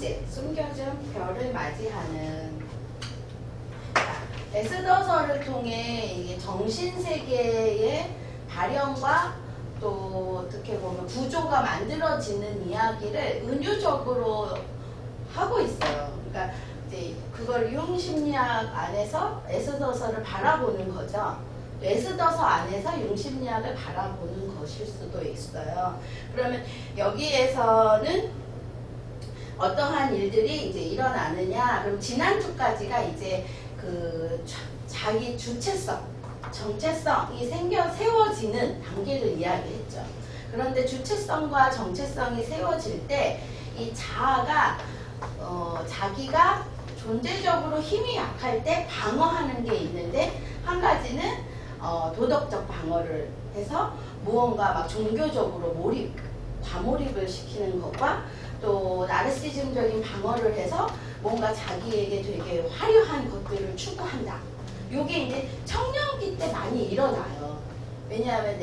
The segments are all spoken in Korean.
번째, 숨겨진 별을 맞이하는. 에스더서를 통해 이게 정신세계의 발현과 또 어떻게 보면 구조가 만들어지는 이야기를 은유적으로 하고 있어요. 그러니까 이제 그걸 융심리학 안에서 에스더서를 바라보는 거죠. 에스더서 안에서 융심리학을 바라보는 것일 수도 있어요. 그러면 여기에서는 어떠한 일들이 이제 일어나느냐? 그럼 지난주까지가 이제 그 자기 주체성, 정체성이 세워지는 단계를 이야기했죠. 그런데 주체성과 정체성이 세워질 때 이 자아가 자기가 존재적으로 힘이 약할 때 방어하는 게 있는데, 한 가지는 도덕적 방어를 해서 무언가 막 종교적으로 과몰입을 시키는 것과, 또 나르시즘적인 방어를 해서 뭔가 자기에게 되게 화려한 것들을 추구한다. 요게 이제 청년기 때 많이 일어나요. 왜냐하면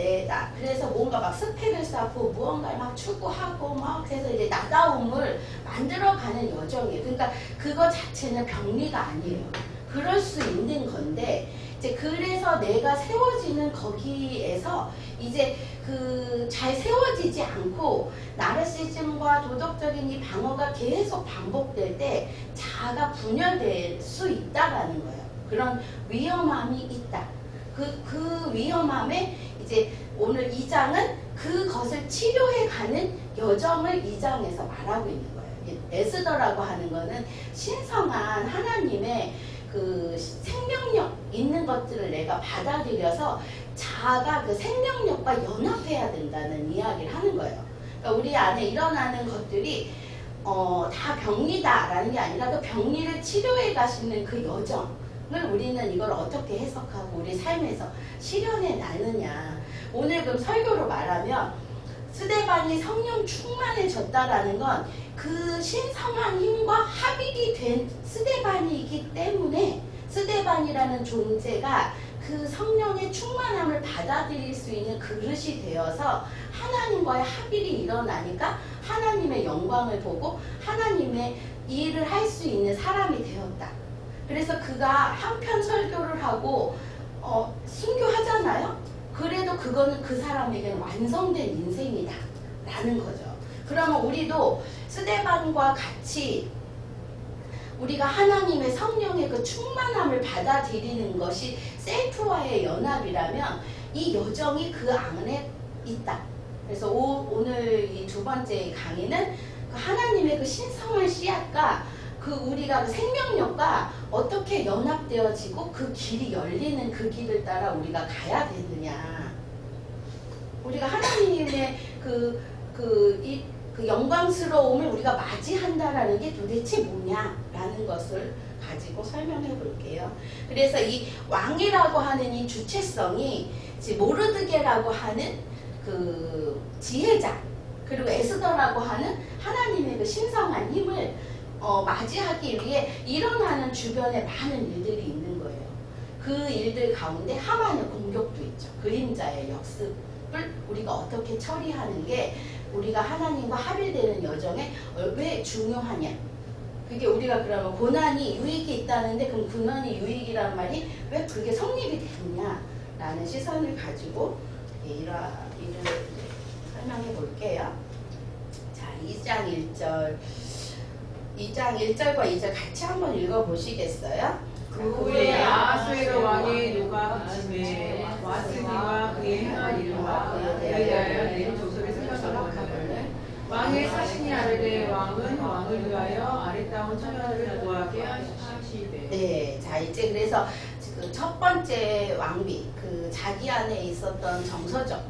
그래서 뭔가 막 스펙을 쌓고 무언가를 막 추구하고 막 그래서 이제 나다움을 만들어가는 여정이에요. 그러니까 그거 자체는 병리가 아니에요. 그럴 수 있는 건데, 이제 그래서 내가 세워지는 거기에서 이제 그 잘 세워지지 않고 나르시즘과 도덕적인 이 방어가 계속 반복될 때 자아가 분열될 수 있다라는 거예요. 그런 위험함이 있다. 그 위험함에 이제 오늘 2장은 그것을 치료해가는 여정을 2장에서 말하고 있는 거예요. 에스더라고 하는 거는 신성한 하나님의 그 생명력 있는 것들을 내가 받아들여서 자아가 그 생명력과 연합해야 된다는 이야기를 하는 거예요. 그러니까 우리 안에 일어나는 것들이 다 병리다라는 게 아니라 그 병리를 치료해 가시는 그 여정을 우리는 이걸 어떻게 해석하고 우리 삶에서 실현해 나느냐. 오늘 그럼 설교로 말하면 스데반이 성령 충만해졌다라는 건 그 신성한 힘과 합일이 된 스데반이기 때문에, 스데반이라는 존재가 그 성령의 충만함을 받아들일 수 있는 그릇이 되어서 하나님과의 합일이 일어나니까 하나님의 영광을 보고 하나님의 일을 할 수 있는 사람이 되었다. 그래서 그가 한편 설교를 하고 순교하잖아요. 그래도 그거는 그 사람에게는 완성된 인생이다 라는 거죠. 그러면 우리도 스데반과 같이 우리가 하나님의 성령의 그 충만함을 받아들이는 것이 셀프와의 연합이라면 이 여정이 그 안에 있다. 그래서 오늘 이 두 번째 강의는 그 하나님의 그 신성한 씨앗과 그 우리가 그 생명력과 어떻게 연합되어지고 그 길이 열리는 그 길을 따라 우리가 가야 되느냐. 우리가 하나님의 그 영광스러움을 우리가 맞이한다라는 게 도대체 뭐냐라는 것을 가지고 설명해 볼게요. 그래서 이 왕이라고 하는 이 주체성이 모르드게라고 하는 그 지혜자, 그리고 에스더라고 하는 하나님의 그 신성한 힘을 맞이하기 위해 일어나는 주변에 많은 일들이 있는 거예요. 그 일들 가운데 하만의 공격도 있죠. 그림자의 역습을 우리가 어떻게 처리하는 게 우리가 하나님과 합일되는 여정에 왜 중요하냐. 그게 우리가 그러면 고난이 유익이 있다는데, 그럼 고난이 유익이란 말이 왜 그게 성립이 됐냐라는 시선을 가지고 이러한 일을 설명해 볼게요. 자, 2장 1절과 2절 같이 한번 읽어보시겠어요? 그후에 아하수에로 왕이 누가 그침에 와스니와 그의 행한 일과 그에 대하여 내린 조서를 생각하거늘 왕의 사신이 아르되 왕은 왕을 위하여 아리따운 처녀를 구하게 하시되. 네, 자 이제 그래서 그 첫 번째 왕비, 그 자기 안에 있었던 정서적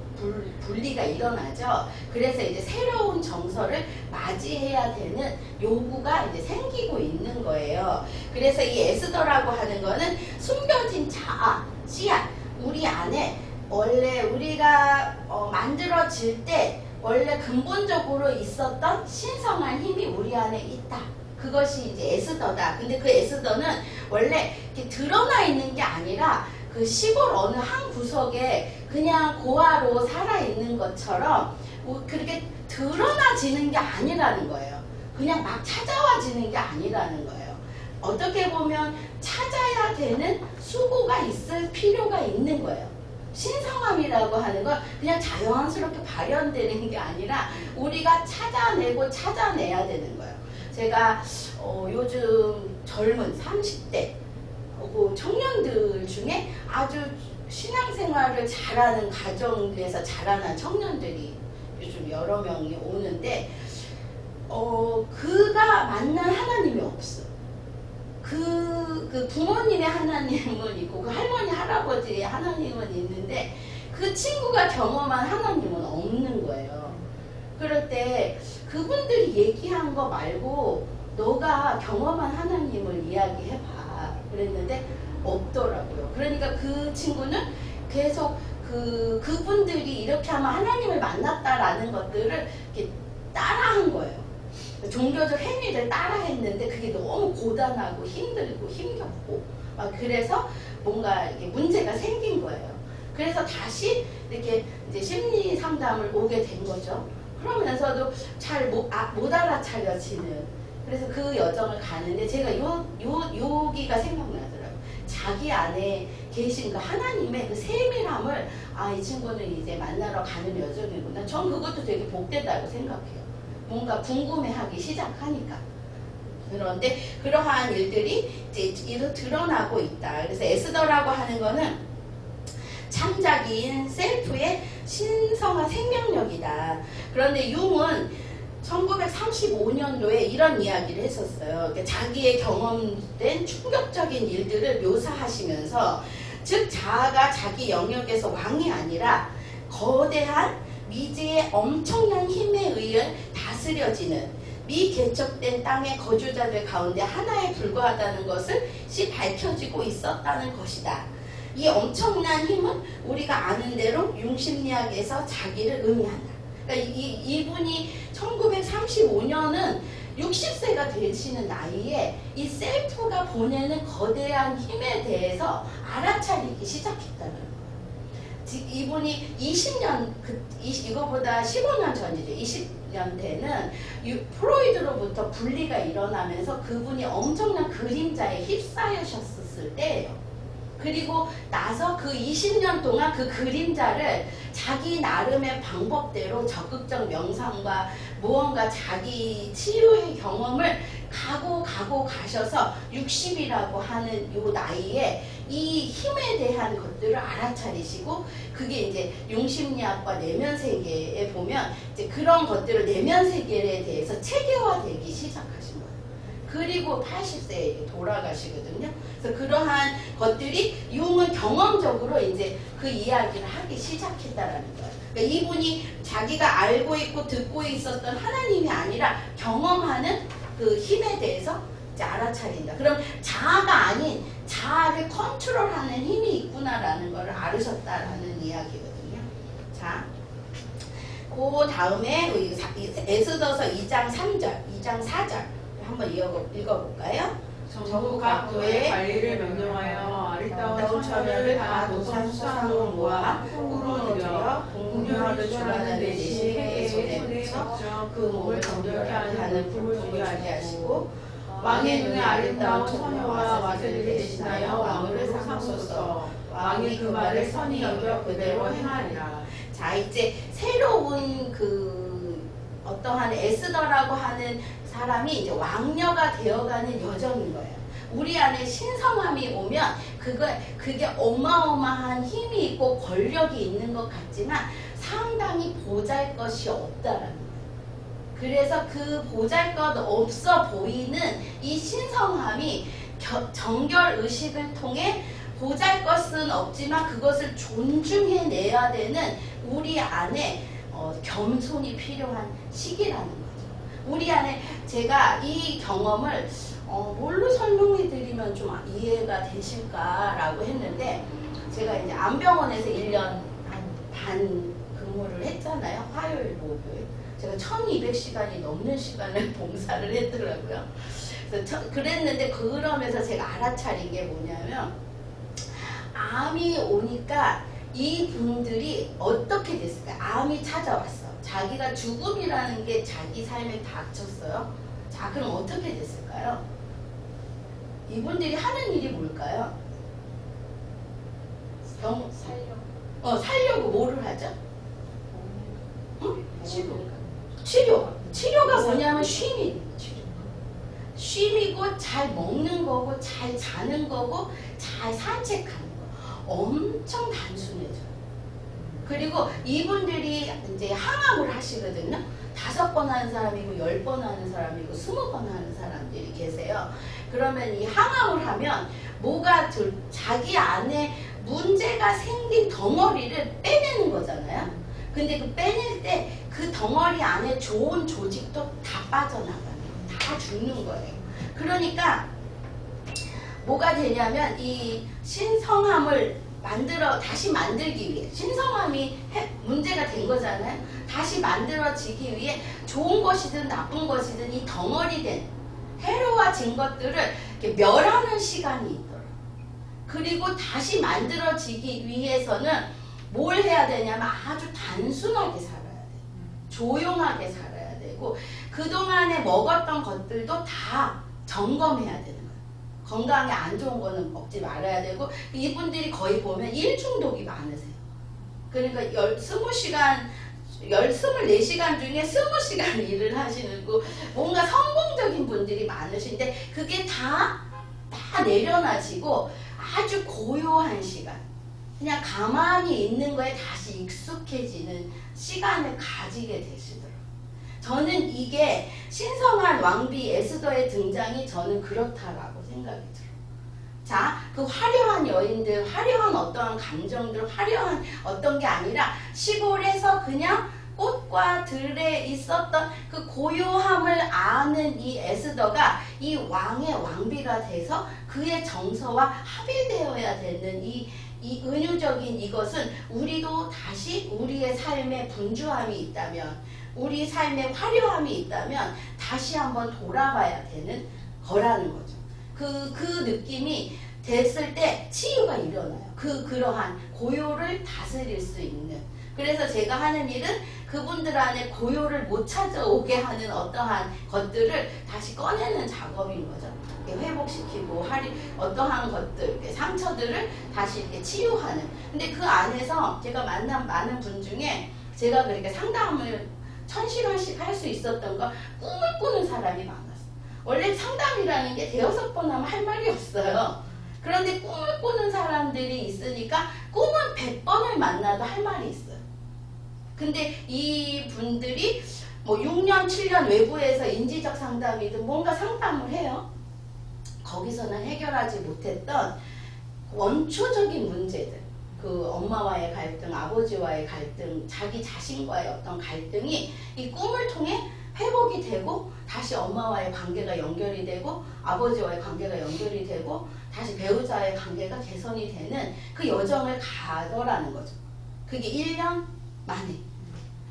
분리가 일어나죠. 그래서 이제 새로운 정서를 맞이해야 되는 요구가 이제 생기고 있는 거예요. 그래서 이 에스더라고 하는 거는 숨겨진 자아, 씨앗, 우리 안에 원래 우리가 만들어질 때 원래 근본적으로 있었던 신성한 힘이 우리 안에 있다. 그것이 이제 에스더다. 근데 그 에스더는 원래 이렇게 드러나 있는 게 아니라 그 시골 어느 한 구석에 그냥 고아로 살아있는 것처럼 그렇게 드러나지는 게 아니라는 거예요. 그냥 막 찾아와지는 게 아니라는 거예요. 어떻게 보면 찾아야 되는 수고가 있을 필요가 있는 거예요. 신성함이라고 하는 건 그냥 자연스럽게 발현되는 게 아니라 우리가 찾아내고 찾아내야 되는 거예요. 제가 요즘 젊은 30대 청년들 중에 아주 신앙생활을 잘하는 가정에서 자라난 청년들이 요즘 여러 명이 오는데 그가 만난 하나님이 없어. 그 부모님의 하나님은 있고 그 할머니 할아버지의 하나님은 있는데 그 친구가 경험한 하나님은 없는 거예요. 그럴 때 그분들이 얘기한 거 말고 너가 경험한 하나님을 이야기해봐 그랬는데 없더라고요. 그러니까 그 친구는 계속 그분들이 이렇게 하면 하나님을 만났다라는 것들을 이렇게 따라한 거예요. 종교적 행위를 따라 했는데 그게 너무 고단하고 힘들고 힘겹고 막 그래서 뭔가 이게 문제가 생긴 거예요. 그래서 다시 이렇게 이제 심리 상담을 오게 된 거죠. 그러면서도 잘 못 알아차려지는 그래서 그 여정을 가는데 제가 여기가 생각나더라고요. 자기 안에 계신 그 하나님의 그 세밀함을 이 친구는 이제 만나러 가는 여정이구나. 전 그것도 되게 복되다고 생각해요. 뭔가 궁금해하기 시작하니까. 그런데 그러한 일들이 이제 드러나고 있다. 그래서 에스더라고 하는 거는 창작인 셀프의 신성한 생명력이다. 그런데 융은 1935년도에 이런 이야기를 했었어요. 그러니까 자기의 경험된 충격적인 일들을 묘사하시면서 즉 자아가 자기 영역에서 왕이 아니라 거대한 미지의 엄청난 힘에 의해 다스려지는 미개척된 땅의 거주자들 가운데 하나에 불과하다는 것을 밝혀지고 있었다는 것이다. 이 엄청난 힘은 우리가 아는 대로 융심리학에서 자기를 의미한다. 그러니까 이분이 1935년은 60세가 되시는 나이에 이 셀프가 보내는 거대한 힘에 대해서 알아차리기 시작했다는 거예요. 이분이 20년, 이거보다 15년 전이죠. 20년 대는 프로이드로부터 분리가 일어나면서 그분이 엄청난 그림자에 휩싸이셨을 때예요. 그리고 나서 그 20년 동안 그 그림자를 자기 나름의 방법대로 적극적 명상과 무언가 자기 치유의 경험을 가고 가셔서 60이라고 하는 요 나이에 이 힘에 대한 것들을 알아차리시고 그게 이제 용심리학과 내면세계에 보면 이제 그런 것들을 내면세계에 대해서 체계화되기 시작하신 거예요. 그리고 80세에 돌아가시거든요. 그래서 그러한 것들이 융은 경험적으로 이제 그 이야기를 하기 시작했다라는 거예요. 그러니까 이분이 자기가 알고 있고 듣고 있었던 하나님이 아니라 경험하는 그 힘에 대해서 이제 알아차린다. 그럼 자아가 아닌 자아를 컨트롤하는 힘이 있구나라는 것을 알으셨다라는 이야기거든요. 자, 그 다음에 에스더서 2장 3절, 2장 4절 한번 읽어볼까요? 정부 각도의 관리를 명령하여 아리따운 처녀를 다 노선수산으로 모아 끌어들여 공녀를 출하는 대신 해의 손에 적정 그 몸을 정결케 하는 불을 주게 하시고 왕의 눈에 아름다운 처녀와 와세를 대신하여 왕을 삼소서. 왕이 그 말을 선히 여겨 그대로 행하리라. 자, 이제 새로운 어떠한 에스더라고 하는 사람이 이제 왕녀가 되어가는 여정인 거예요. 우리 안에 신성함이 오면 그게 어마어마한 힘이 있고 권력이 있는 것 같지만 상당히 보잘것이 없다라는 거예요. 그래서 그 보잘것 없어 보이는 이 신성함이 정결의식을 통해 보잘것은 없지만 그것을 존중해내야 되는 우리 안에 겸손이 필요한 시기라는 거죠. 우리 안에 제가 이 경험을 뭘로 설명해 드리면 좀 이해가 되실까라고 했는데 제가 이제 안병원에서 1년 반 근무를 했잖아요. 화요일, 목요일. 제가 1200시간이 넘는 시간을 봉사를 했더라고요. 그래서 그랬는데 그러면서 제가 알아차린 게 뭐냐면 암이 오니까 이 분들이 어떻게 됐을까요? 암이 찾아왔어. 자기가 죽음이라는 게 자기 삶에 닥쳤어요. 자, 그럼 어떻게 됐을까요? 이분들이 하는 일이 뭘까요? 살려고 뭐를 하죠? 응? 치료가 뭐냐면 쉼이고 잘 먹는 거고 잘 자는 거고 잘 산책하는 거. 엄청 단순해져요. 그리고 이분들이 이제 항암을 하시거든요. 5번 하는 사람이고 10번 하는 사람이고 20번 하는 사람들이 계세요. 그러면 이 항암을 하면 뭐가 자기 안에 문제가 생긴 덩어리를 빼내는 거잖아요. 근데 그 빼낼 때 그 덩어리 안에 좋은 조직도 다 빠져나가요. 다 죽는 거예요. 그러니까 뭐가 되냐면 이 신성함을 다시 만들기 위해, 신성함이 문제가 된 거잖아요. 다시 만들어지기 위해 좋은 것이든 나쁜 것이든 이 덩어리된 해로워진 것들을 이렇게 멸하는 시간이 있더라고요. 그리고 다시 만들어지기 위해서는 뭘 해야 되냐면 아주 단순하게 살아야 돼요. 조용하게 살아야 되고 그동안에 먹었던 것들도 다 점검해야 되는 거예요. 건강에 안 좋은 거는 먹지 말아야 되고 이분들이 거의 보면 일중독이 많으세요. 그러니까 24시간 중에 20시간 일을 하시는 거 뭔가 성공적인 분들이 많으신데 그게 다 내려놔지고 아주 고요한 시간 그냥 가만히 있는 거에 다시 익숙해지는 시간을 가지게 되시더라고요. 저는 이게 신성한 왕비 에스더의 등장이 저는 그렇다라고 생각이 들어요. 자, 그 화려한 여인들, 화려한 어떠한 감정들, 화려한 어떤 게 아니라 시골에서 그냥 꽃과 들에 있었던 그 고요함을 아는 이 에스더가 이 왕의 왕비가 돼서 그의 정서와 합일되어야 되는 이 은유적인 이것은 우리도 다시 우리의 삶에 분주함이 있다면 우리 삶에 화려함이 있다면 다시 한번 돌아봐야 되는 거라는 거죠. 그 느낌이 됐을 때 치유가 일어나요. 그러한 고요를 다스릴 수 있는. 그래서 제가 하는 일은 그분들 안에 고요를 못 찾아오게 하는 어떠한 것들을 다시 꺼내는 작업인 거죠. 회복시키고 어떠한 것들, 상처들을 다시 이렇게 치유하는. 근데 그 안에서 제가 만난 많은 분 중에 제가 그렇게 상담을 1000시간씩 할 수 있었던 건 꿈을 꾸는 사람이 많았어요. 원래 상담이라는 게 6번 하면 할 말이 없어요. 그런데 꿈을 꾸는 사람들이 있으니까 꿈은 100번을 만나도 할 말이 있어요. 근데 이 분들이 뭐 6년, 7년 외부에서 인지적 상담이든 뭔가 상담을 해요. 거기서는 해결하지 못했던 원초적인 문제들, 그 엄마와의 갈등, 아버지와의 갈등, 자기 자신과의 어떤 갈등이 이 꿈을 통해 회복이 되고 다시 엄마와의 관계가 연결이 되고 아버지와의 관계가 연결이 되고 다시 배우자의 관계가 개선이 되는 그 여정을 가더라는 거죠. 그게 1년 만에.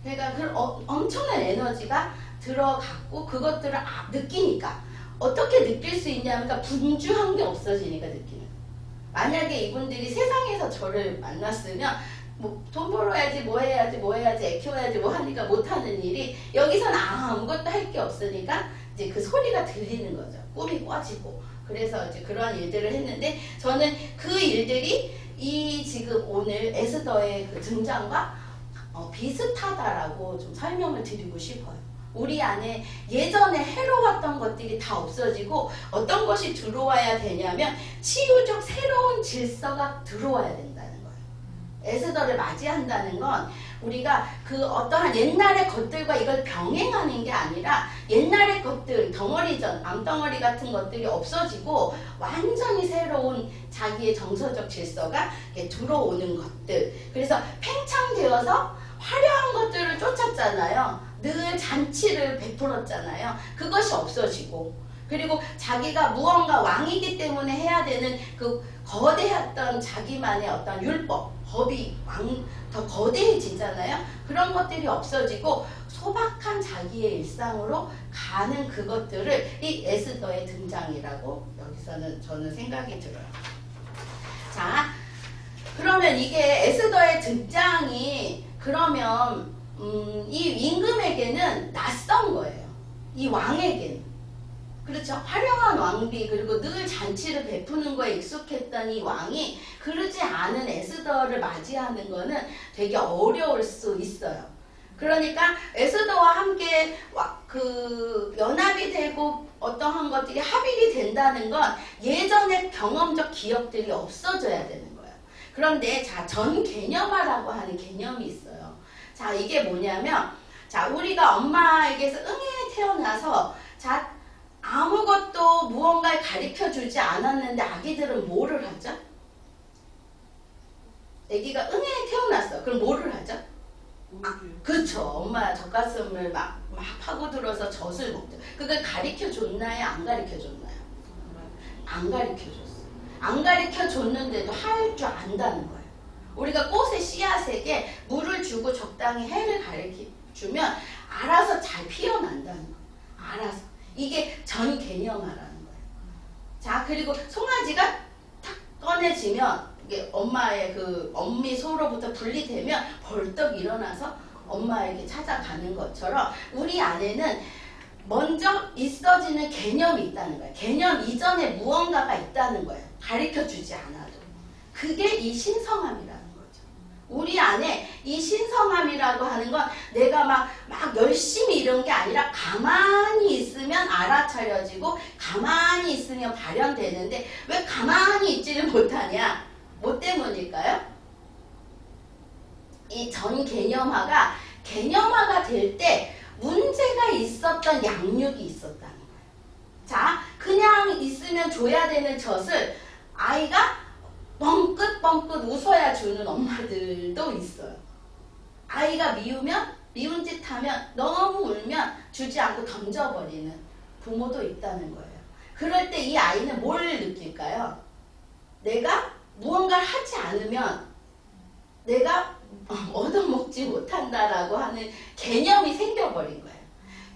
그러니까 그 엄청난 에너지가 들어갔고 그것들을 느끼니까 어떻게 느낄 수 있냐면 그러니까 분주한 게 없어지니까 느끼는. 만약에 이분들이 세상에서 저를 만났으면 뭐 돈 벌어야지 뭐 해야지 애 키워야지 뭐 하니까 못하는 일이 여기서는 아무것도 할 게 없으니까 이제 그 소리가 들리는 거죠. 꿈이 꿔지고. 그래서 이제 그런 일들을 했는데 저는 그 일들이 이 지금 오늘 에스더의 그 등장과 비슷하다라고 좀 설명을 드리고 싶어요. 우리 안에 예전에 해로웠던 것들이 다 없어지고 어떤 것이 들어와야 되냐면 치유적 새로운 질서가 들어와야 된다는 거예요. 에스더를 맞이한다는 건 우리가 그 어떠한 옛날의 것들과 이걸 병행하는 게 아니라 옛날의 것들, 덩어리전, 암덩어리 같은 것들이 없어지고 완전히 새로운 자기의 정서적 질서가 들어오는 것들. 그래서 팽창되어서 화려한 것들을 쫓았잖아요. 늘 잔치를 베풀었잖아요. 그것이 없어지고 그리고 자기가 무언가 왕이기 때문에 해야 되는 그 거대했던 자기만의 어떤 율법, 법이 더 거대해지잖아요. 그런 것들이 없어지고 소박한 자기의 일상으로 가는 그것들을 이 에스더의 등장이라고 여기서는 저는 생각이 들어요. 자, 그러면 이게 에스더의 등장이 그러면 이 임금에게는 낯선 거예요. 이 왕에게는. 그렇죠. 화려한 왕비 그리고 늘 잔치를 베푸는 거에 익숙했던 이 왕이 그러지 않은 에스더를 맞이하는 거는 되게 어려울 수 있어요. 그러니까 에스더와 함께 그 연합이 되고 어떠한 것들이 합일이 된다는 건 예전의 경험적 기억들이 없어져야 되는 거예요. 그런데 자, 전 개념화라고 하는 개념이 있어요. 자, 이게 뭐냐면 자, 우리가 엄마에게서 응에 태어나서 자, 아무것도 무언가를 가르쳐주지 않았는데 아기들은 뭐를 하죠? 아기가 응에 태어났어. 그럼 뭐를 하죠? 그렇죠. 엄마 젖가슴을 막 파고들어서 젖을 먹죠. 그걸 가르쳐줬나요? 안 가르쳐줬나요? 안 가르쳐줬어. 안 가르쳐줬는데도 할 줄 안다는 거예요. 우리가 꽃의 씨앗에게 물을 주고 적당히 해를 가르쳐주면 알아서 잘 피어난다는 거예요. 알아서. 이게 전 개념화라는 거예요. 자, 그리고 송아지가 탁 꺼내지면 이게 엄마의 그 엄미소로부터 분리되면 벌떡 일어나서 엄마에게 찾아가는 것처럼 우리 안에는 먼저 있어지는 개념이 있다는 거예요. 개념 이전에 무언가가 있다는 거예요. 가르쳐주지 않아도. 그게 이 신성함이라는 거죠. 우리 안에 이 신성함이라고 하는 건 내가 막 열심히 이런 게 아니라 가만히 있으면 알아차려지고 가만히 있으면 발현되는데 왜 가만히 있지를 못하냐? 뭐 때문일까요? 이 전 개념화가 개념화가 될 때 문제가 있었던 양육이 있었다는 거예요. 자, 그냥 있으면 줘야 되는 젖을 아이가 뻥긋뻥긋 웃어야 주는 엄마들도 있어요. 아이가 미운 짓 하면 너무 울면 주지 않고 던져버리는 부모도 있다는 거예요. 그럴 때 이 아이는 뭘 느낄까요? 내가 무언가를 하지 않으면 내가 얻어먹지 못한다라고 하는 개념이 생겨버린 거예요.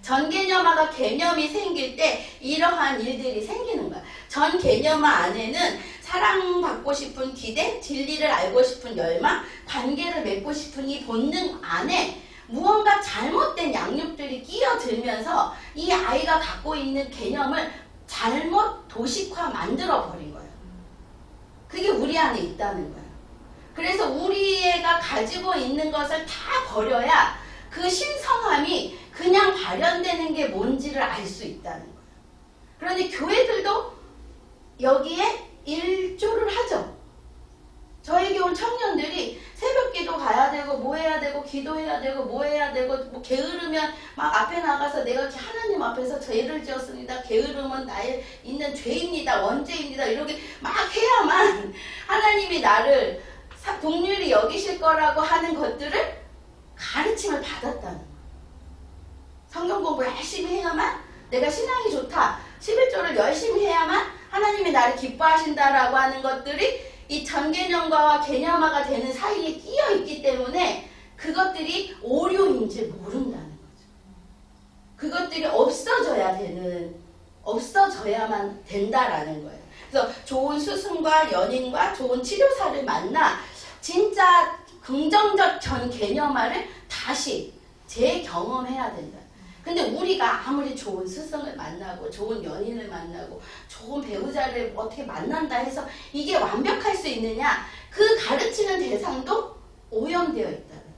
전 개념화가 개념이 생길 때 이러한 일들이 생기는 거예요. 전 개념화 안에는 사랑받고 싶은 기대, 진리를 알고 싶은 열망, 관계를 맺고 싶은 이 본능 안에 무언가 잘못된 양육들이 끼어들면서 이 아이가 갖고 있는 개념을 잘못 도식화 만들어 버린 거예요. 그게 우리 안에 있다는 거예요. 그래서 우리 애가 가지고 있는 것을 다 버려야 그 신성함이 그냥 발현되는 게 뭔지를 알 수 있다는 거예요. 그러니 교회들도 여기에 일조를 하죠. 저에게 온 청년들이 새벽기도 가야 되고 뭐 해야 되고 기도해야 되고 뭐 해야 되고 뭐 게으르면 막 앞에 나가서 내가 하나님 앞에서 죄를 지었습니다. 게으름은 나의 있는 죄입니다. 원죄입니다. 이렇게 막 해야만 하나님이 나를 동률이 여기실 거라고 하는 것들을 가르침을 받았다는 거예요. 성경 공부 열심히 해야만 내가 신앙이 좋다. 11조를 열심히 해야만 하나님이 나를 기뻐하신다라고 하는 것들이 이 전개념과와 개념화가 되는 사이에 끼어 있기 때문에 그것들이 오류인지 모른다는 거죠. 그것들이 없어져야만 된다라는 거예요. 그래서 좋은 스승과 연인과 좋은 치료사를 만나 진짜 긍정적 전 개념화를 다시 재경험해야 된다. 근데 우리가 아무리 좋은 스승을 만나고 좋은 연인을 만나고 좋은 배우자를 어떻게 만난다 해서 이게 완벽할 수 있느냐? 그 가르치는 대상도 오염되어 있다는 거예요.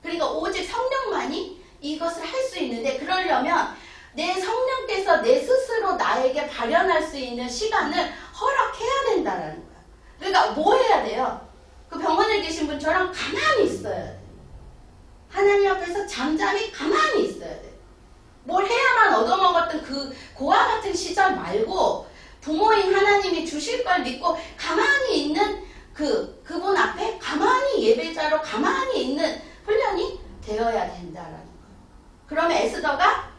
그러니까 오직 성령만이 이것을 할 수 있는데 그러려면 내 성령께서 내 스스로 나에게 발현할 수 있는 시간을 허락해야 된다는 거야. 그러니까 뭐 해야 돼요? 그 병원에 계신 분처럼 가만히 있어야 돼. 하나님 앞에서 잠잠히 가만히 있어야 돼. 뭘 해야만 얻어먹었던 그 고아 같은 시절 말고 부모인 하나님이 주실 걸 믿고 가만히 있는 그분 앞에 가만히 예배자로 가만히 있는 훈련이 되어야 된다라는 거예요. 그러면 에스더가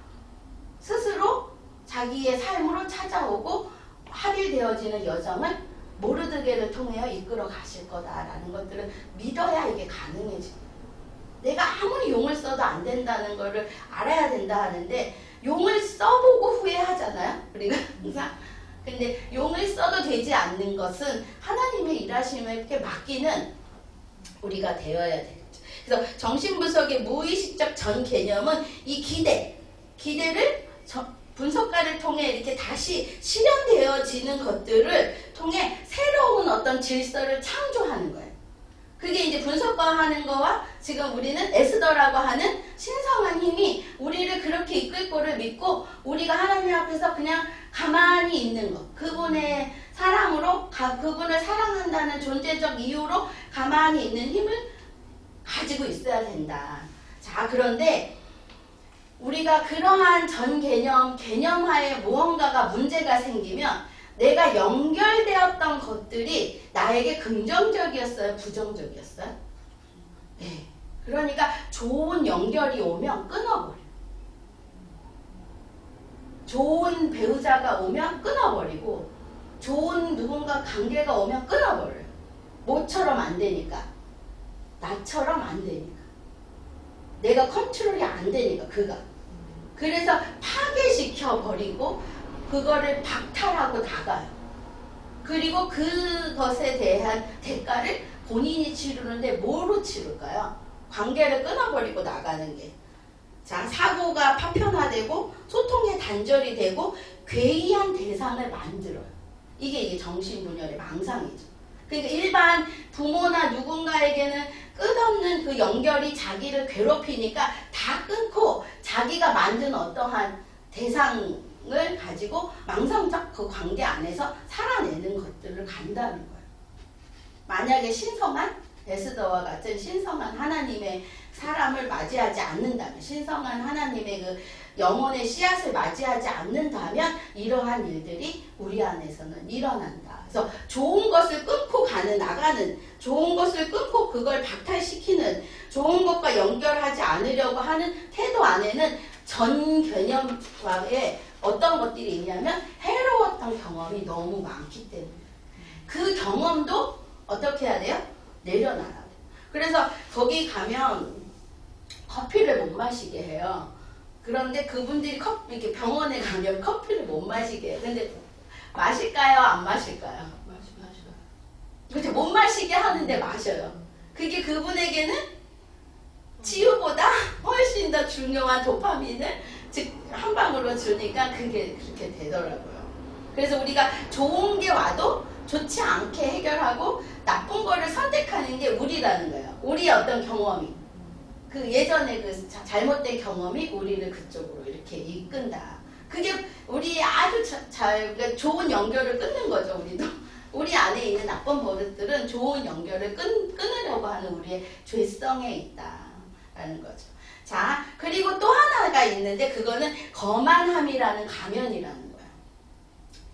스스로 자기의 삶으로 찾아오고 합일되어지는 여정을 모르드게를 통하여 이끌어 가실 거다라는 것들을 믿어야 이게 가능해집니다. 내가 아무리 용을 써도 안 된다는 거를 알아야 된다 하는데 용을 써보고 후회하잖아요. 우리가 항상. 근데 용을 써도 되지 않는 것은 하나님의 일하심에 맡기는 우리가 되어야 되겠죠. 그래서 정신분석의 무의식적 전 개념은 이 기대를 분석가를 통해 이렇게 다시 실현되어지는 것들을 통해 새로운 어떤 질서를 창조하는 거예요. 그게 이제 분석가하는 거와 지금 우리는 에스더라고 하는 신성한 힘이 우리를 그렇게 이끌 거를 믿고 우리가 하나님 앞에서 그냥 가만히 있는 것. 그분의 사랑으로 그분을 사랑한다는 존재적 이유로 가만히 있는 힘을 가지고 있어야 된다. 자, 그런데 우리가 그러한 전 개념하에 무언가가 문제가 생기면 내가 연결되었던 것들이 나에게 긍정적이었어요? 부정적이었어요? 네. 그러니까 좋은 연결이 오면 끊어버려요. 좋은 배우자가 오면 끊어버리고 좋은 누군가 관계가 오면 끊어버려요. 모처럼 안 되니까. 나처럼 안 되니까. 내가 컨트롤이 안 되니까 그가. 그래서 파괴시켜버리고 그거를 박탈하고 나가요. 그리고 그것에 대한 대가를 본인이 치르는데 뭐로 치를까요? 관계를 끊어버리고 나가는 게. 자, 사고가 파편화되고 소통의 단절이 되고 괴이한 대상을 만들어요. 이게 정신분열의 망상이죠. 그러니까 일반 부모나 누군가에게는 끝없는 그 연결이 자기를 괴롭히니까 다 끊고 자기가 만든 어떠한 대상을 가지고 망상적 그 관계 안에서 살아내는 것들을 간다는 거예요. 만약에 신성한 에스더와 같은 신성한 하나님의 사람을 맞이하지 않는다면, 신성한 하나님의 그 영혼의 씨앗을 맞이하지 않는다면 이러한 일들이 우리 안에서는 일어난다. 그래서 좋은 것을 끊고 나가는, 좋은 것을 끊고 그걸 박탈시키는, 좋은 것과 연결하지 않으려고 하는 태도 안에는 전 개념과의 어떤 것들이 있냐면 해로웠던 경험이 너무 많기 때문에 그 경험도 어떻게 해야 돼요? 내려놔야 돼요. 그래서 거기 가면 커피를 못 마시게 해요. 그런데 그분들이 이렇게 병원에 가면 커피를 못 마시게 해요. 근데 마실까요? 안 마실까요? 마셔요. 그렇죠. 못 마시게 하는데 마셔요. 그게 그분에게는 치유보다 훨씬 더 중요한 도파민을 즉 한 방울로 주니까 그게 그렇게 되더라고요. 그래서 우리가 좋은 게 와도 좋지 않게 해결하고 나쁜 거를 선택하는 게 우리라는 거예요. 우리의 어떤 경험이. 그 예전에 그 잘못된 경험이 우리를 그쪽으로 이렇게 이끈다. 그게 우리 아주 그러니까 좋은 연결을 끊는 거죠, 우리도. 우리 안에 있는 나쁜 버릇들은 좋은 연결을 끊으려고 하는 우리의 죄성에 있다라는 거죠. 자, 그리고 또 하나가 있는데 그거는 거만함이라는 가면이라는 거예요.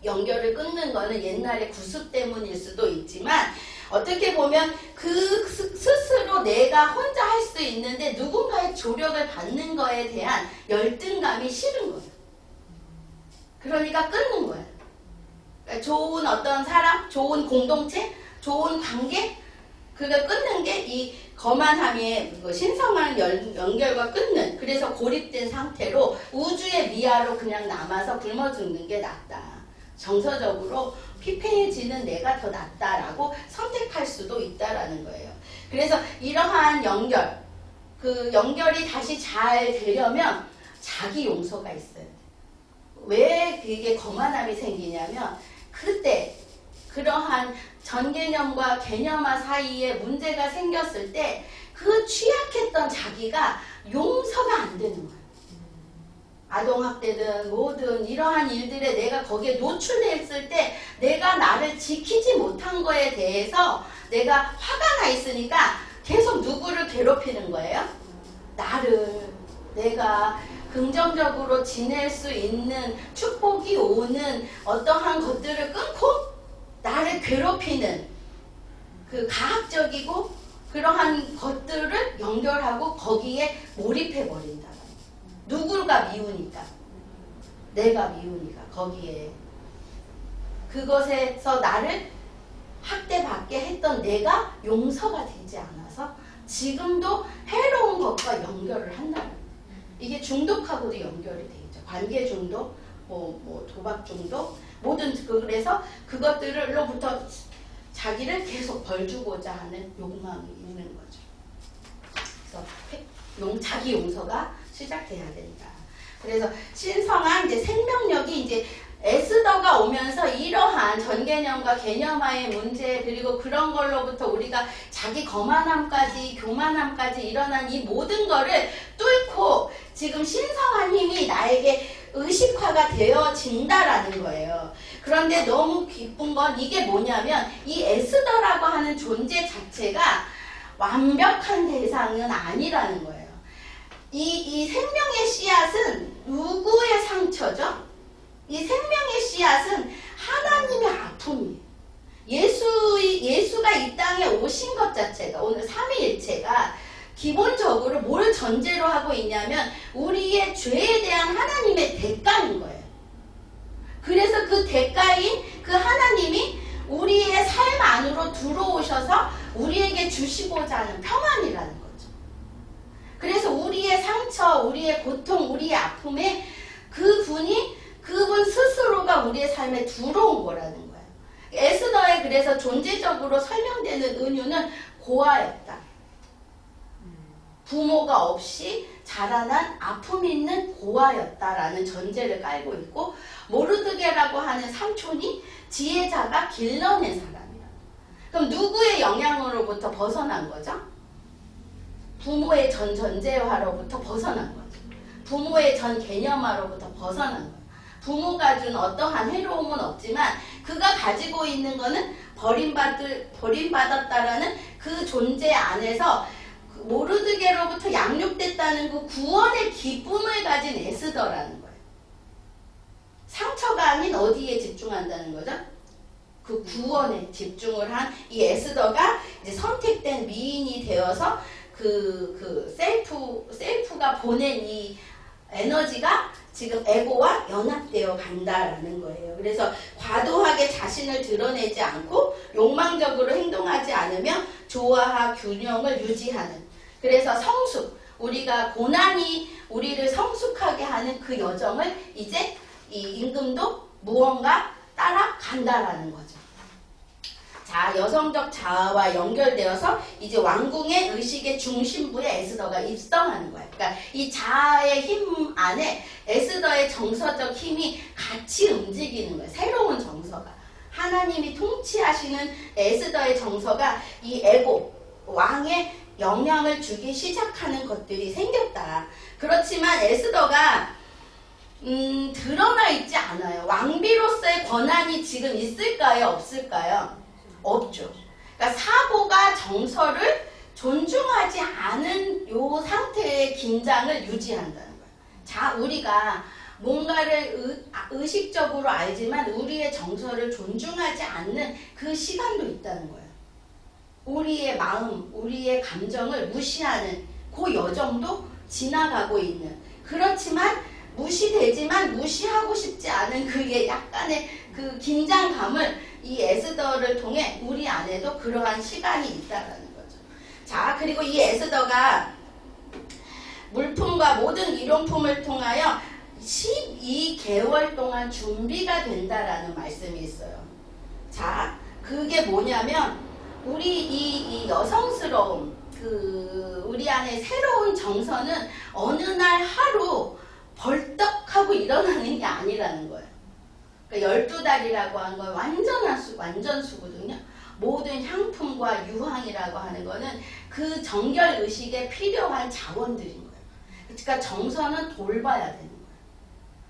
연결을 끊는 거는 옛날에 구습 때문일 수도 있지만 어떻게 보면 그 스스로 내가 혼자 할 수 있는데 누군가의 조력을 받는 거에 대한 열등감이 싫은 거예요. 그러니까 끊는 거예요. 그러니까 좋은 어떤 사람, 좋은 공동체, 좋은 관계, 그걸 끊는 게 이 거만함의 신성한 연결과 끊는, 그래서 고립된 상태로 우주의 미아로 그냥 남아서 굶어 죽는 게 낫다. 정서적으로 피폐해지는 내가 더 낫다라고 선택할 수도 있다라는 거예요. 그래서 이러한 연결, 그 연결이 다시 잘 되려면 자기 용서가 있어야 돼. 왜 그게 거만함이 생기냐면 그때 그러한 전 개념과 개념화 사이에 문제가 생겼을 때 그 취약했던 자기가 용서가 안 되는 거예요. 아동학대든 뭐든 이러한 일들에 내가 거기에 노출됐을 때 내가 나를 지키지 못한 거에 대해서 내가 화가 나 있으니까 계속 누구를 괴롭히는 거예요? 나를. 내가 긍정적으로 지낼 수 있는 축복이 오는 어떠한 것들을 끊고 나를 괴롭히는 그 가학적이고 그러한 것들을 연결하고 거기에 몰입해버린다. 누구가 미우니까. 내가 미우니까 거기에. 그것에서 나를 학대받게 했던 내가 용서가 되지 않아서 지금도 해로운 것과 연결을 한다는 거예요. 이게 중독하고도 연결이 되죠. 관계 중독, 뭐 도박 중독, 모든 그래서 그것들로부터 자기를 계속 벌주고자 하는 욕망이 있는 거죠. 그래서 자기 용서가 시작돼야 된다. 그래서 신성한 이제 생명력이 이제 에스더가 오면서 이러한 전개념과 개념화의 문제 그리고 그런 걸로부터 우리가 자기 거만함까지 교만함까지 일어난 이 모든 거를 뚫고 지금 신성한 힘이 나에게 의식화가 되어진다라는 거예요. 그런데 너무 기쁜 건 이게 뭐냐면 이 에스더라고 하는 존재 자체가 완벽한 대상은 아니라는 거예요. 이 생명의 씨앗은 누구의 상처죠? 이 생명의 씨앗은 하나님의 아픔이에요. 예수가 이 땅에 오신 것 자체가 오늘 삼위일체가 기본적으로 뭘 전제로 하고 있냐면 우리의 죄에 대한 하나님의 대가인 거예요. 그래서 그 대가인 그 하나님이 우리의 삶 안으로 들어오셔서 우리에게 주시고자 하는 평안이라는 거죠. 그래서 우리의 상처, 우리의 고통, 우리의 아픔에 그분 스스로가 우리의 삶에 들어온 거라는 거예요. 에스더의 그래서 존재적으로 설명되는 은유는 고아였다. 부모가 없이 자라난 아픔 있는 고아였다라는 전제를 깔고 있고 모르드게라고 하는 삼촌이 지혜자가 길러낸 사람이야. 그럼 누구의 영향으로부터 벗어난 거죠? 부모의 전 전제화로부터 벗어난 거죠. 부모의 전 개념화로부터 벗어난 거예요. 부모가 준 어떠한 해로움은 없지만 그가 가지고 있는 거는 버림받았다라는 그 존재 안에서 모르드게로부터 양육됐다는 그 구원의 기쁨을 가진 에스더라는 거예요. 상처가 아닌 어디에 집중한다는 거죠? 그 구원에 집중을 한 이 에스더가 이제 선택된 미인이 되어서 셀프가 보낸 이 에너지가 지금 에고와 연합되어 간다라는 거예요. 그래서 과도하게 자신을 드러내지 않고 욕망적으로 행동하지 않으며 조화와 균형을 유지하는, 그래서 성숙, 우리가 고난이 우리를 성숙하게 하는 그 여정을 이제 이 임금도 무언가 따라간다라는 거죠. 자, 여성적 자아와 연결되어서 이제 왕궁의 의식의 중심부에 에스더가 입성하는 거예요. 그러니까 이 자아의 힘 안에 에스더의 정서적 힘이 같이 움직이는 거예요. 새로운 정서가. 하나님이 통치하시는 에스더의 정서가 이 에고, 왕의 영향을 주기 시작하는 것들이 생겼다. 그렇지만 에스더가 드러나 있지 않아요. 왕비로서의 권한이 지금 있을까요? 없을까요? 없죠. 그러니까 사고가 정서를 존중하지 않은 요 상태의 긴장을 유지한다는 거예요. 자, 우리가 뭔가를 의식적으로 알지만 우리의 정서를 존중하지 않는 그 시간도 있다는 거예요. 우리의 마음, 우리의 감정을 무시하는 그 여정도 지나가고 있는, 그렇지만 무시되지만 무시하고 싶지 않은 그의 약간의 그 긴장감을 이 에스더를 통해 우리 안에도 그러한 시간이 있다라는 거죠. 자, 그리고 이 에스더가 물품과 모든 일용품을 통하여 12개월 동안 준비가 된다라는 말씀이 있어요. 자, 그게 뭐냐면 우리 이 여성스러움, 우리 안에 새로운 정서는 어느 날 하루 벌떡하고 일어나는 게 아니라는 거예요. 그러니까 12달이라고 하는 건 완전수거든요. 모든 향품과 유황이라고 하는 거는 그 정결의식에 필요한 자원들인 거예요. 그러니까 정서는 돌봐야 되는 거예요.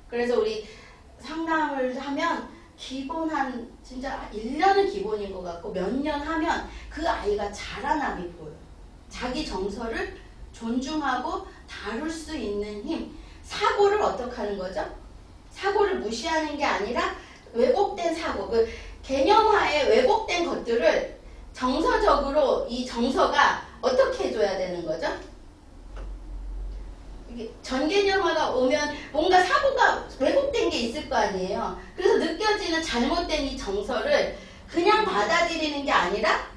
그래서 우리 상담을 하면 기본 진짜 1년은 기본인 것 같고 몇 년 하면 그 아이가 자라남이 보여요. 자기 정서를 존중하고 다룰 수 있는 힘. 사고를 어떻게 하는 거죠? 사고를 무시하는 게 아니라 왜곡된 사고, 그 개념화에 왜곡된 것들을 정서적으로 이 정서가 어떻게 해줘야 되는 거죠? 이게 전개념화가 오면 뭔가 사고가 왜곡된 게 있을 거 아니에요. 그래서 느껴지는 잘못된 이 정서를 그냥 받아들이는 게 아니라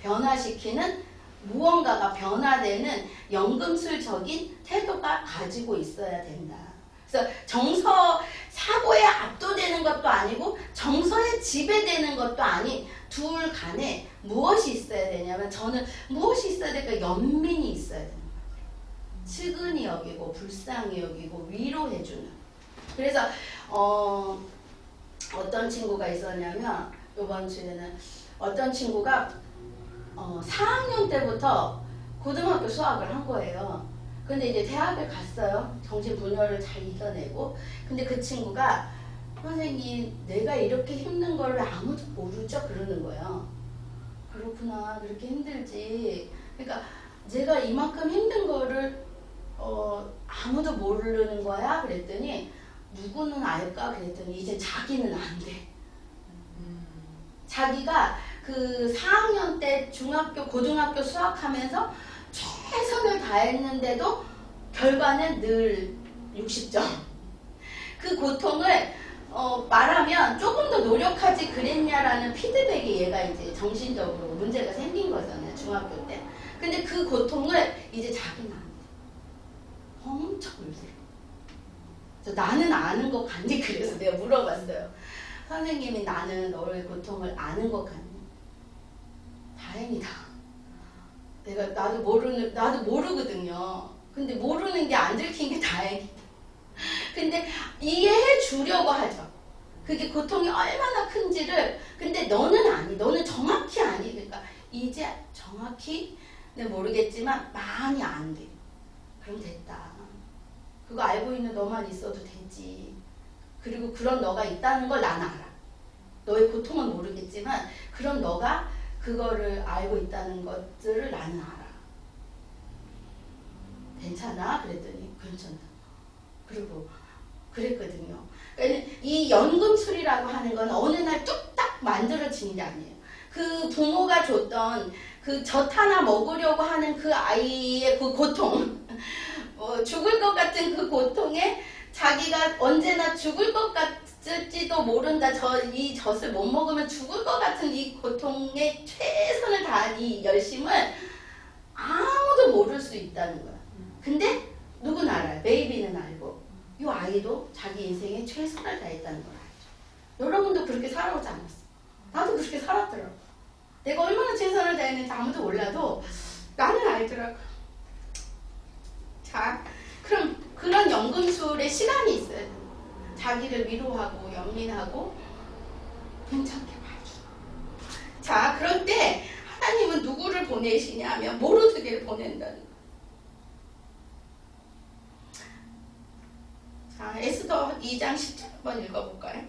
변화시키는 무언가가 변화되는 연금술적인 태도가 가지고 있어야 된다. 그래서 사고에 압도되는 것도 아니고 정서에 지배되는 것도 아닌 둘 간에 무엇이 있어야 되냐면, 저는 무엇이 있어야 될까? 연민이 있어야 되는 거예요. 측은히 여기고 불쌍히 여기고 위로해주는. 그래서 어떤 친구가 있었냐면 이번 주에는 어떤 친구가 4학년 때부터 고등학교 수학을 한 거예요. 근데 이제 대학을 갔어요. 정신분열을 잘 이겨내고. 근데 그 친구가 선생님 내가 이렇게 힘든 걸 왜 아무도 모르죠? 그러는 거예요. 그렇구나, 그렇게 힘들지. 그러니까 제가 이만큼 힘든 거를 아무도 모르는 거야? 그랬더니 누구는 알까? 그랬더니 이제 자기는 안 돼. 자기가 그 4학년 때 고등학교 수학하면서 최선을 다했는데도 결과는 늘 60점. 그 고통을 말하면 조금 더 노력하지 그랬냐라는 피드백이 얘가 이제 정신적으로 문제가 생긴 거잖아요. 중학교 때. 근데 그 고통을 이제 자기는 안 돼. 엄청 울더라고. 나는 아는 것 같니? 그래서 내가 물어봤어요. 선생님이 나는 너의 고통을 아는 것 같니? 다행이다. 나도 모르거든요. 근데 모르는 게 안 들킨 게 다행이다. 근데 이해해 주려고 하죠. 그게 고통이 얼마나 큰지를. 근데 너는 아니. 너는 정확히 아니. 그러니까 이제 정확히 모르겠지만 많이 안 돼. 그럼 됐다. 그거 알고 있는 너만 있어도 되지. 그리고 그런 너가 있다는 걸 나는 알아. 너의 고통은 모르겠지만 그런 너가 그거를 알고 있다는 것들을 나는 알아. 괜찮아? 그랬더니 괜찮다. 그리고 그랬거든요. 그러니까 이 연금술이라고 하는 건 어느 날 뚝딱 만들어지는 게 아니에요. 그 부모가 줬던 그 젖 하나 먹으려고 하는 그 아이의 그 고통, 죽을 것 같은 그 고통에 자기가 언제나 죽을 것 같을지도 모른다. 이 젖을 못 먹으면 죽을 것 같은 이 고통에 최선을 다한 이 열심을 아무도 모를 수 있다는 거야. 근데 누구는 알아요. 베이비는 알고 이 아이도 자기 인생에 최선을 다했다는 걸 알죠. 여러분도 그렇게 살아오지 않았어. 나도 그렇게 살았더라고. 내가 얼마나 최선을 다했는지 아무도 몰라도 나는 알더라고. 자, 그럼 그런 연금술의 시간이 있어요. 자기를 위로하고 연민하고 괜찮게 봐줘. 자, 그럴 때 하나님은 누구를 보내시냐면 모르드게를 보낸다는 거예요. 자, 에스더 2장 10절 한번 읽어볼까요?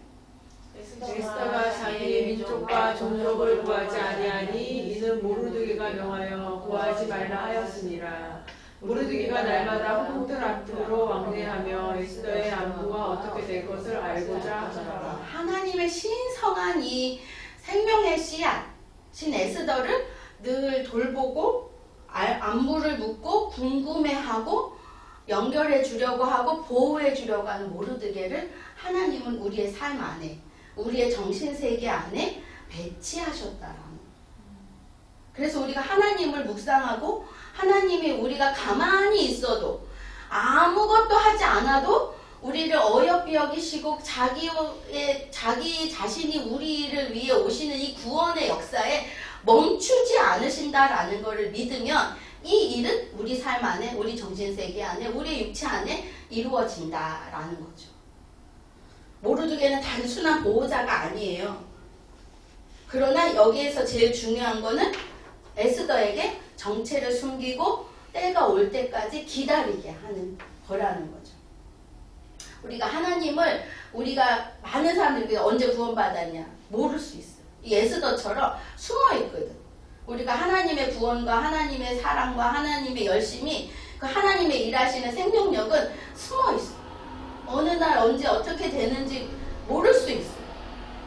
에스더가 자기의 민족과 종족을 구하지 아니하니 이는 모르드게가 명하여 구하지 말라 하였으니라. 모르드게가 날마다 홍들 앞으로 왕래하며 에스더의 안부가 어떻게 될 것을 알고자 하더라. 하나님의 신성한 이 생명의 씨앗 신 에스더를 늘 돌보고 안부를 묻고 궁금해하고 연결해 주려고 하고 보호해 주려고 하는 모르드게를 하나님은 우리의 삶 안에 우리의 정신세계 안에 배치하셨다라는. 그래서 우리가 하나님을 묵상하고 하나님이 우리가 가만히 있어도 아무것도 하지 않아도 우리를 어여삐 여기시고 자기 자신이 우리를 위해 오시는 이 구원의 역사에 멈추지 않으신다라는 것을 믿으면 이 일은 우리 삶 안에 우리 정신세계 안에 우리 육체 안에 이루어진다라는 거죠. 모르드게는 단순한 보호자가 아니에요. 그러나 여기에서 제일 중요한 거는 에스더에게 정체를 숨기고 때가 올 때까지 기다리게 하는 거라는 거죠. 우리가 하나님을 우리가 많은 사람들이 언제 구원받았냐 모를 수 있어요. 이 에스더처럼 숨어 있거든. 우리가 하나님의 구원과 하나님의 사랑과 하나님의 열심이 그 하나님의 일하시는 생명력은 숨어 있어. 어느 날 언제 어떻게 되는지 모를 수 있어.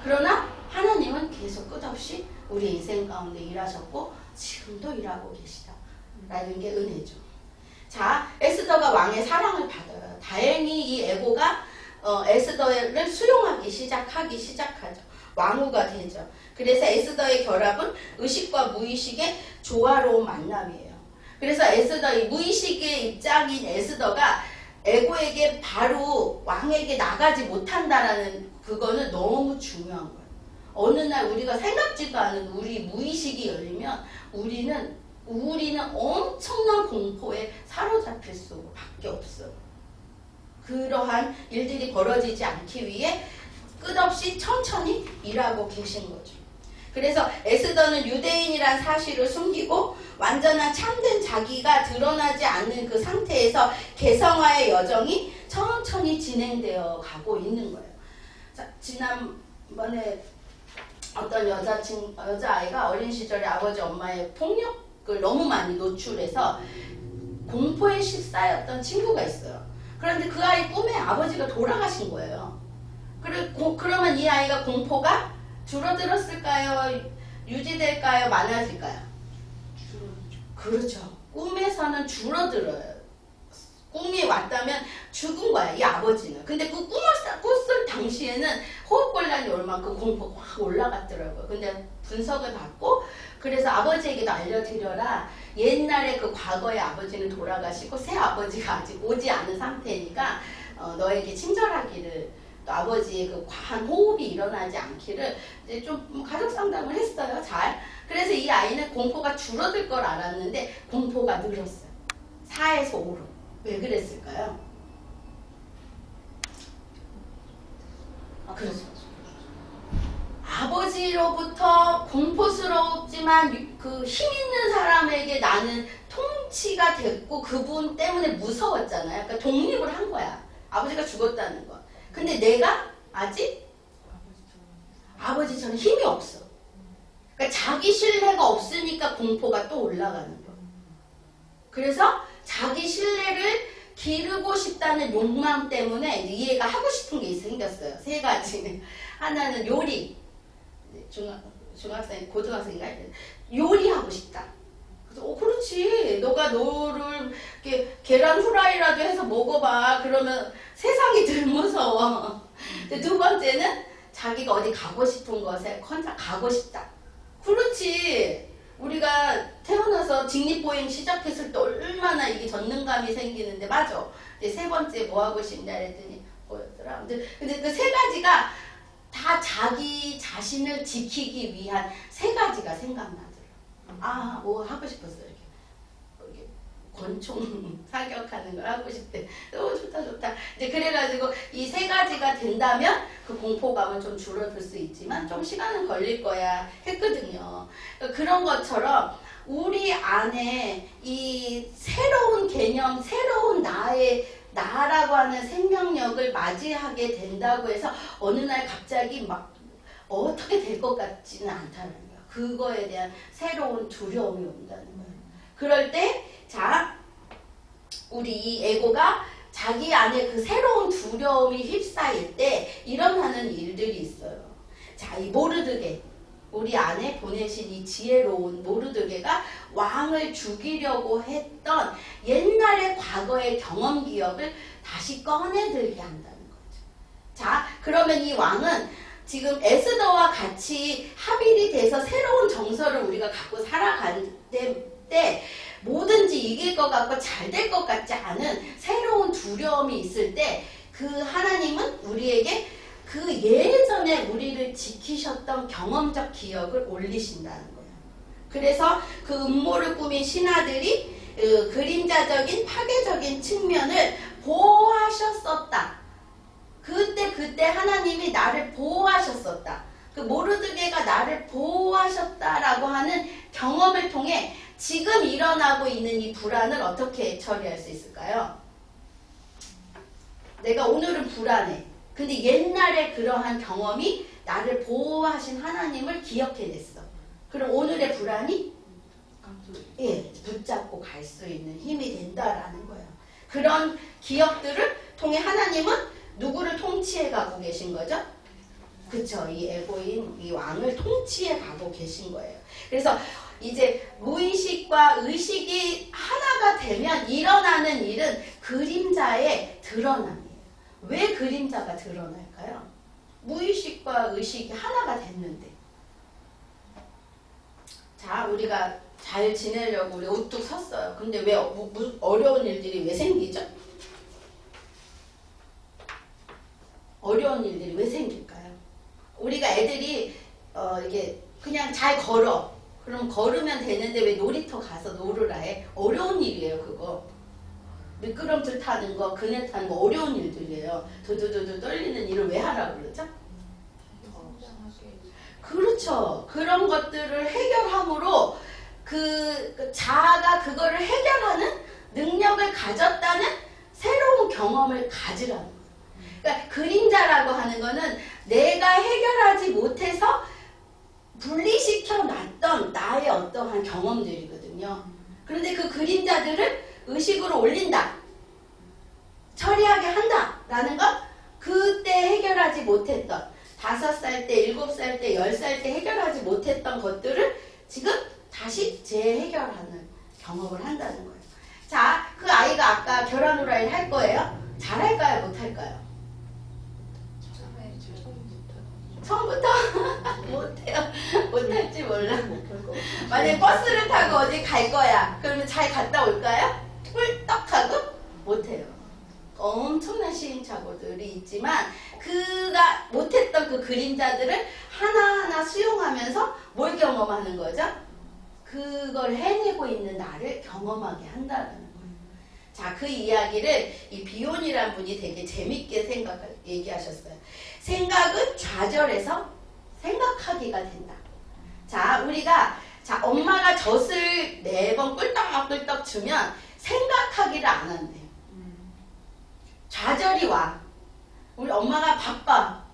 그러나 하나님은 계속 끝없이 우리 인생 가운데 일하셨고 지금도 일하고 계시다라는 게 은혜죠. 자, 에스더가 왕의 사랑을 받아요. 다행히 이 에고가 에스더를 수용하기 시작하죠. 왕후가 되죠. 그래서 에스더의 결합은 의식과 무의식의 조화로운 만남이에요. 그래서 에스더의 무의식의 입장인 에스더가 에고에게 바로 왕에게 나가지 못한다라는 그거는 너무 중요한 거예요. 어느 날 우리가 생각지도 않은 우리 무의식이 열리면 우리는 우리는 엄청난 공포에 사로잡힐 수밖에 없어. 그러한 일들이 벌어지지 않기 위해 끝없이 천천히 일하고 계신 거죠. 그래서 에스더는 유대인이란 사실을 숨기고 완전한 참된 자기가 드러나지 않는 그 상태에서 개성화의 여정이 천천히 진행되어 가고 있는 거예요. 자, 지난번에 어떤 여자아이가 어린 시절에 아버지 엄마의 폭력을 너무 많이 노출해서 공포에 휩싸였던 친구가 있어요. 그런데 그 아이 꿈에 아버지가 돌아가신 거예요. 그러면 이 아이가 공포가 줄어들었을까요? 유지될까요? 많아질까요? 그렇죠. 꿈에서는 줄어들어요. 꿈이 왔다면 죽은 거야, 이 아버지는. 근데 그 꿨을 당시에는 호흡곤란이 올 만큼 공포가 확 올라갔더라고요. 근데 분석을 받고, 그래서 아버지에게도 알려드려라. 옛날에 그 과거의 아버지는 돌아가시고 새 아버지가 아직 오지 않은 상태니까 너에게 친절하기를, 또 아버지의 그 과한 호흡이 일어나지 않기를 이제 좀 가족 상담을 했어요. 잘. 그래서 이 아이는 공포가 줄어들 걸 알았는데 공포가 늘었어요. 4에서 5로. 왜 그랬을까요? 그렇죠. 아버지로부터 공포스럽지만 그 힘 있는 사람에게 나는 통치가 됐고 그분 때문에 무서웠잖아요. 그러니까 독립을 한 거야. 아버지가 죽었다는 거. 근데 내가 아직 아버지처럼 힘이 없어. 그러니까 자기 신뢰가 없으니까 공포가 또 올라가는 거야. 그래서 자기 신뢰를 기르고 싶다는 욕망 때문에 이 애가 하고 싶은 게 생겼어요. 3가지. 하나는 요리. 중학생, 고등학생인가? 요리하고 싶다. 그래서 그렇지. 너를 이렇게 계란 후라이라도 해서 먹어봐. 그러면 세상이 덜 무서워. 2번째는 자기가 어디 가고 싶은 곳에 혼자 가고 싶다. 그렇지. 우리가 태어나서 직립보행 시작했을 때 얼마나 이게 전능감이 생기는데, 맞아. 이제 3번째 뭐 하고 싶냐 그랬더니 뭐였더라. 근데 그 3가지가 다 자기 자신을 지키기 위한 3가지가 생각나더라. 뭐 하고 싶었어. 이렇게 권총 사격하는 걸 하고 싶대. 좋다. 이제 그래가지고 이 3가지가 된다면 그 공포감은 좀 줄어들 수 있지만 좀 시간은 걸릴 거야 했거든요. 그런 것처럼 우리 안에 이 새로운 개념, 새로운 나라고 하는 생명력을 맞이하게 된다고 해서 어느 날 갑자기 막 어떻게 될 것 같지는 않다는 거야. 그거에 대한 새로운 두려움이 온다는 거예요. 그럴 때, 자, 우리 이 에고가 자기 안에 그 새로운 두려움이 휩싸일 때 일어나는 일들이 있어요. 자, 이 모르드게, 우리 안에 보내신 이 지혜로운 모르드게가 왕을 죽이려고 했던 옛날의 과거의 경험 기억을 다시 꺼내들게 한다는 거죠. 자, 그러면 이 왕은 지금 에스더와 같이 합일이 돼서 새로운 정서를 우리가 갖고 살아갈 때 뭐든지 이길 것 같고 잘 될 것 같지 않은 새로운 두려움이 있을 때 그 하나님은 우리에게 그 예전에 우리를 지키셨던 경험적 기억을 올리신다는 거예요. 그래서 그 음모를 꾸민 신하들이 그림자적인 파괴적인 측면을 보호하셨었다. 그때 하나님이 나를 보호하셨었다. 그 모르드게가 나를 보호하셨다라고 하는 경험을 통해 지금 일어나고 있는 이 불안을 어떻게 처리할 수 있을까요? 내가 오늘은 불안해. 근데 옛날에 그러한 경험이 나를 보호하신 하나님을 기억해냈어. 그럼 오늘의 불안이 붙잡고 갈 수 있는 힘이 된다라는 거예요. 그런 기억들을 통해 하나님은 누구를 통치해 가고 계신 거죠? 그쵸. 이 에고인 이 왕을 통치해 가고 계신 거예요. 그래서 이제 무의식과 의식이 하나가 되면 일어나는 일은 그림자의 드러남이에요. 왜 그림자가 드러날까요? 무의식과 의식이 하나가 됐는데. 자, 우리가 잘 지내려고 우리 우뚝 섰어요. 근데 왜 어려운 일들이 왜 생기죠? 어려운 일들이 왜 생길까요? 우리가 애들이 이게 그냥 잘 걸어. 그럼 걸으면 되는데 왜 놀이터 가서 놀으라 해? 어려운 일이에요, 그거. 미끄럼틀 타는 거, 그네 타는 거 어려운 일들이에요. 도도도도 떨리는 일을 왜 하라고 그러죠? 그렇죠. 그런 것들을 해결함으로 그 자아가 그거를 해결하는 능력을 가졌다는 새로운 경험을 가지라는 거예요. 그러니까 그림자라고 하는 거는 내가 해결하지 못해서 분리시켜 놨던 나의 어떠한 경험들이거든요. 그런데 그 그림자들을 의식으로 올린다. 처리하게 한다. 라는 건 그때 해결하지 못했던 5살 때, 7살 때, 10살 때 해결하지 못했던 것들을 지금 다시 재해결하는 경험을 한다는 거예요. 자, 그 아이가 아까 결혼 후라이를 할 거예요? 잘할까요? 못할까요? 처음부터 못해요. 못할지 몰라. 만약에 버스를 타고 어디 갈 거야. 그러면 잘 갔다 올까요? 꿀떡하고 못해요. 엄청난 시행착오들이 있지만 그가 못했던 그 그림자들을 하나하나 수용하면서 뭘 경험하는 거죠? 그걸 해내고 있는 나를 경험하게 한다는 거예요. 자, 그 이야기를 이 비온이란 분이 되게 재밌게 얘기하셨어요. 생각은 좌절해서 생각하기가 된다. 자, 우리가 엄마가 젖을 매번 꿀떡꿀떡 주면 생각하기를 안 한대요. 좌절이 와. 우리 엄마가 바빠.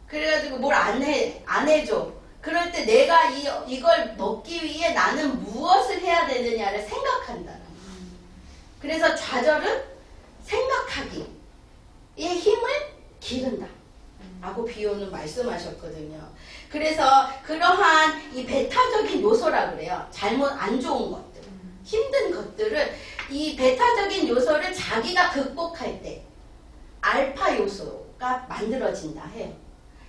그래가지고 뭘 안 해줘. 그럴 때 내가 이걸 먹기 위해 나는 무엇을 해야 되느냐를 생각한다. 그래서 좌절은 생각하기의 힘을 기른다. 라고 비오는 말씀하셨거든요. 그래서 그러한 이 배타적인 요소라고 그래요. 잘못 안 좋은 것들, 힘든 것들을 이 배타적인 요소를 자기가 극복할 때 알파 요소가 만들어진다 해요.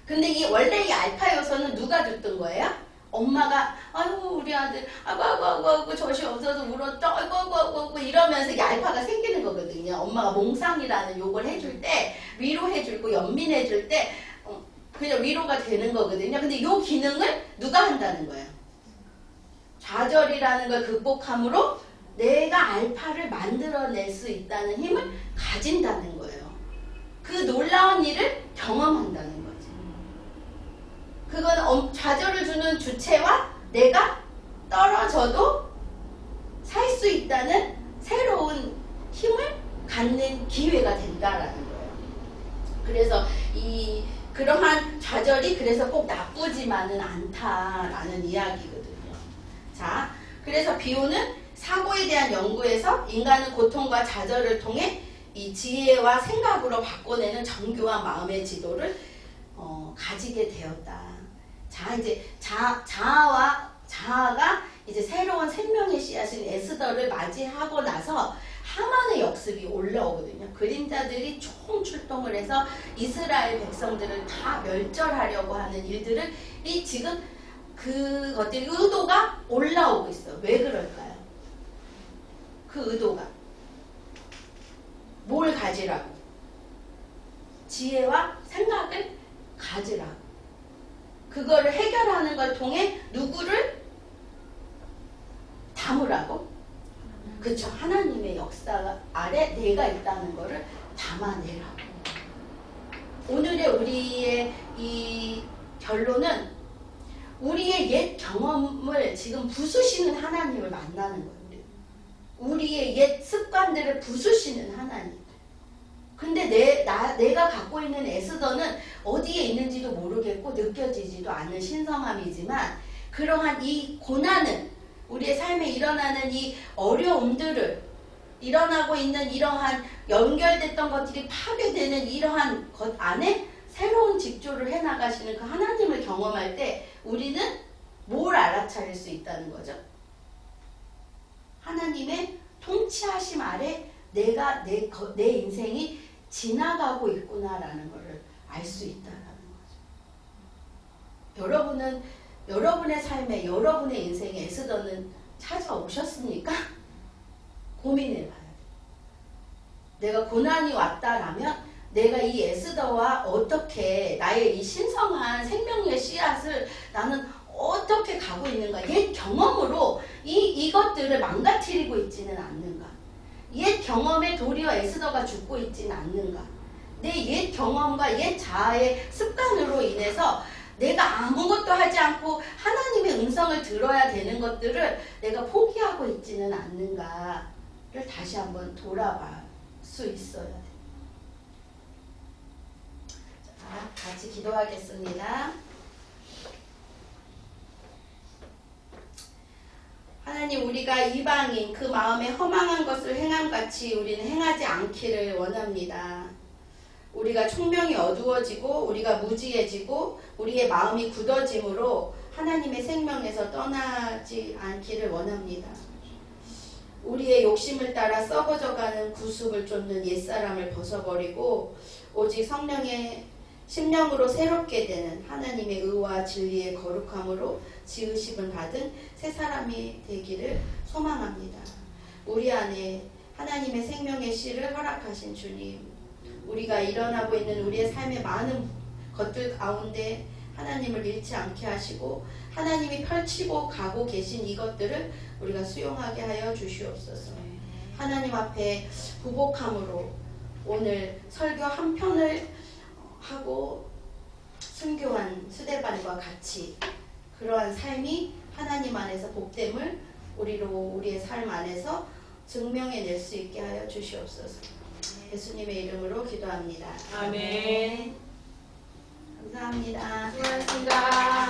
근데 원래 이 알파 요소는 누가 줬던 거예요? 엄마가 아이고 우리 아들 아이고 젖이 없어서 울었죠. 아이고 이러면서 이 알파가 생기는 거거든요. 엄마가 몽상이라는 욕을 해줄 때 위로해주고 연민해줄 때 그냥 위로가 되는 거거든요. 근데 이 기능을 누가 한다는 거예요? 좌절이라는 걸 극복함으로 내가 알파를 만들어낼 수 있다는 힘을 가진다는 거예요. 그 놀라운 일을 경험한다는 거죠. 그건 좌절을 주는 주체와 내가 떨어져도 살 수 있다는 새로운 힘을 갖는 기회가 된다라는 거예요. 그래서 그러한 좌절이 그래서 꼭 나쁘지만은 않다라는 이야기거든요. 자, 그래서 비오는 사고에 대한 연구에서 인간은 고통과 좌절을 통해 이 지혜와 생각으로 바꿔내는 정교한 마음의 지도를 가지게 되었다. 자, 이제 자아가 이제 새로운 생명의 씨앗인 에스더를 맞이하고 나서 하만의 역습이 올라오거든요. 그림자들이 총 출동을 해서 이스라엘 백성들을 다 멸절하려고 하는 일들이 지금 그것들이 의도가 올라오고 있어요. 왜 그럴까요? 그 의도가 뭘 가지라고? 지혜와 생각을 가지라고. 그거를 해결하는 걸 통해 누구를 담으라고? 그렇죠. 하나님의 역사 아래 내가 있다는 거를 담아내라고. 오늘의 우리의 이 결론은 우리의 옛 경험을 지금 부수시는 하나님을 만나는 거예요. 우리의 옛 습관들을 부수시는 하나님. 근데 내가 갖고 있는 에스더는 어디에 있는지도 모르겠고 느껴지지도 않는 신성함이지만 그러한 이 고난은 우리의 삶에 일어나는 이 어려움들을 일어나고 있는 이러한 연결됐던 것들이 파괴되는 이러한 것 안에 새로운 직조를 해나가시는 그 하나님을 경험할 때 우리는 뭘 알아차릴 수 있다는 거죠? 하나님의 통치하심 아래 내가 내 인생이 지나가고 있구나라는 것을 알 수 있다라는 거죠. 여러분은 여러분의 삶에 여러분의 인생에 에스더는 찾아오셨습니까? 고민해봐야 돼요. 내가 고난이 왔다라면 내가 이 에스더와 어떻게 나의 이 신성한 생명의 씨앗을 나는 어떻게 가고 있는가? 옛 경험으로 이것들을 망가뜨리고 있지는 않는가? 옛 경험에 도리어 에스더가 죽고 있지는 않는가? 내 옛 경험과 옛 자아의 습관으로 인해서 내가 아무것도 하지 않고 하나님의 음성을 들어야 되는 것들을 내가 포기하고 있지는 않는가를 다시 한번 돌아볼 수 있어야 돼. 자, 같이 기도하겠습니다. 하나님, 우리가 이방인 그 마음에 허망한 것을 행함같이 우리는 행하지 않기를 원합니다. 우리가 총명이 어두워지고 우리가 무지해지고 우리의 마음이 굳어짐으로 하나님의 생명에서 떠나지 않기를 원합니다. 우리의 욕심을 따라 썩어져가는 구습을 쫓는 옛사람을 벗어버리고 오직 성령의 심령으로 새롭게 되는 하나님의 의와 진리의 거룩함으로 지으심을 받은 새 사람이 되기를 소망합니다. 우리 안에 하나님의 생명의 씨를 허락하신 주님, 우리가 일어나고 있는 우리의 삶의 많은 것들 가운데 하나님을 잃지 않게 하시고 하나님이 펼치고 가고 계신 이것들을 우리가 수용하게 하여 주시옵소서. 하나님 앞에 부복함으로 오늘 설교 한 편을 하고 순교한 스데반과 같이 그러한 삶이 하나님 안에서 복됨을 우리의 삶 안에서 증명해낼 수 있게 하여 주시옵소서. 예수님의 이름으로 기도합니다. 아멘. 감사합니다. 수고하셨습니다.